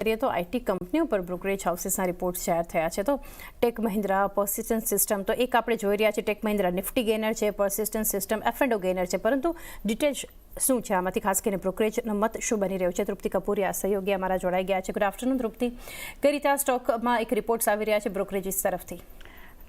કરીએ તો આઈટી કંપનીઓ પર બ્રોકરેજ હાઉસીસના રિપોર્ટ શેર થયા છે. તો ટેક મહિન્દ્રા, પર્સિસ્ટન્ટ સિસ્ટમ, તો એક આપણે જોઈ રહ્યા છીએ ટેક મહિન્દ્રા નિફ્ટી ગેનર છે, પર્સિસ્ટન્ટ સિસ્ટમ F&O ગેનર છે, પરંતુ ડિટેલ્સ શું છે આમાંથી, ખાસ કરીને બ્રોકરેજનો મત શું બની રહ્યો છે? તૃપ્તિ કપૂરિયા સહયોગી અમારા જોડાઈ ગયા છે. ગુડ આફ્ટરનૂન તૃપ્તિ, કઈ રીતે આ સ્ટોકમાં એક રિપોર્ટ્સ આવી રહ્યા છે બ્રોકરેજીસ તરફથી?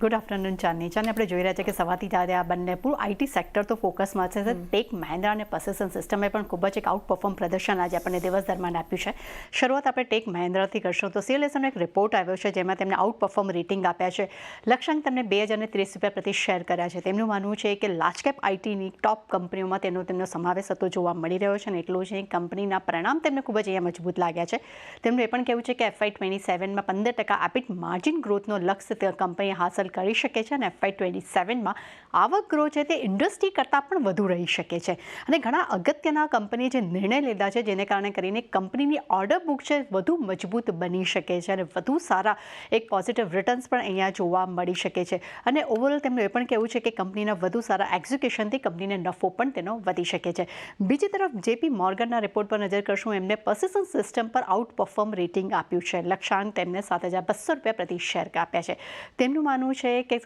ગુડ આફ્ટરનૂન ચાંદની. આપણે જોઈ રહ્યા છીએ કે સવારથી જ્યારે આ બંને પૂરું આઈટી સેક્ટર તો ફોકસમાં છે. ટેક મહિન્દ્રા અને પર્સિસ્ટન્ટ સિસ્ટમે પણ ખૂબ જ એક આઉટ પરફોર્મ પ્રદર્શન આજે આપણને દિવસ દરમિયાન આપ્યું છે. શરૂઆત આપણે ટેક મહિન્દ્રાથી કરશું તો CLSનો એક રિપોર્ટ આવ્યો છે જેમાં તેમને આઉટ પરફોર્મ રેટિંગ આપ્યા છે. લક્ષ્યાંક તેમને ₹2030 પ્રતિ શેર કર્યા છે. તેમનું માનવું છે કે લાર્જ કેપ આઈટીની ટોપ કંપનીઓમાં તેમનો સમાવેશ થતો જોવા મળી રહ્યો છે અને એટલું જ કંપનીના પરિણામ તેમને ખૂબ જ અહીંયા મજબૂત લાગ્યા છે. તેમનું એ પણ કહેવું છે કે FY27માં 15% એપિટ માર્જિન ગ્રોથનો લક્ષ્ય કંપનીએ હાંસલ કરી શકે છે અને FY27માં આવક ગ્રોથ છે તે ઇન્ડસ્ટ્રી કરતાં પણ વધુ રહી શકે છે. અને ઘણા અગત્યના કંપનીએ જે નિર્ણય લીધા છે જેને કારણે કરીને કંપનીની ઓર્ડર બુક છે વધુ મજબૂત બની શકે છે અને વધુ સારા એક પોઝિટિવ રિટર્ન્સ પણ અહીંયા જોવા મળી શકે છે. અને ઓવરઓલ તેમનું એ પણ કહેવું છે કે કંપનીના વધુ સારા એક્ઝિક્યુશનથી કંપનીને નફો પણ તેનો વધી શકે છે. બીજી તરફ JP મોર્ગનના રિપોર્ટ પર નજર કરશું. એમને પર્સિસ્ટન્ટ સિસ્ટમ પર આઉટ પરફોર્મ રેટિંગ આપ્યું છે. લક્ષ્યાંક તેમને ₹7,200 પ્રતિ શેર આપ્યા છે. તેમનું માનવું છે કે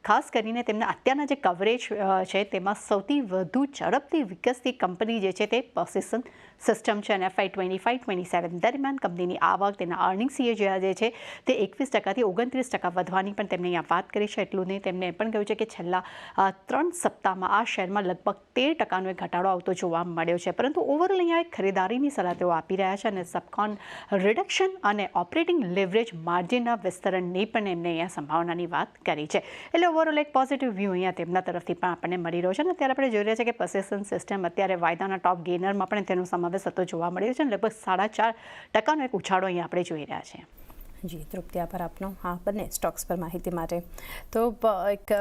ખાસ કરીને તેમના અત્યારના જે કવરેજ છે તેમાં સૌથી વધુ ઝડપથી વિકસતી કંપની જે છે તે પર્સિસ્ટન્ટ સિસ્ટમ છે અને FY25-27 દરમિયાન કંપનીની આવક, તેના અર્નિંગ CAGR જે છે તે 21%થી 29% વધવાની પણ તેમણે અહીંયા વાત કરી છે. એટલું નહીં, તેમણે એ પણ કહ્યું છે કે છેલ્લા 3 સપ્તાહમાં આ શેરમાં લગભગ 13% એક ઘટાડો આવતો જોવા મળ્યો છે. પરંતુ ઓવરઓલ અહીંયા એક ખરીદારીની સલાહ તેઓ આપી રહ્યા છે અને સબકોન રિડક્શન અને ઓપરેટિંગ લેવરેજ માર્જિનના વિસ્તરણની પણ એમને અહીંયા સંભાવનાની વાત કરી છે. એટલે ઓવરઓલ એક પોઝિટિવ વ્યૂ અહીંયા તેમના તરફથી પણ આપણને મળી રહ્યો છે. અને અત્યારે આપણે જોઈ રહ્યા છીએ કે પર્સિસ્ટન્ટ સિસ્ટમ અત્યારે વાયદાના ટોપ ગેનરમાં પણ તેનો સમાવેશ થતો જોવા મળી રહ્યો છે અને લગભગ 4.5% એક ઉછાળો અહીંયા આપણે જોઈ રહ્યા છીએ. જી તૃપ્તિ, આભાર આપનો બંને સ્ટોક્સ પર માહિતી માટે. તો એક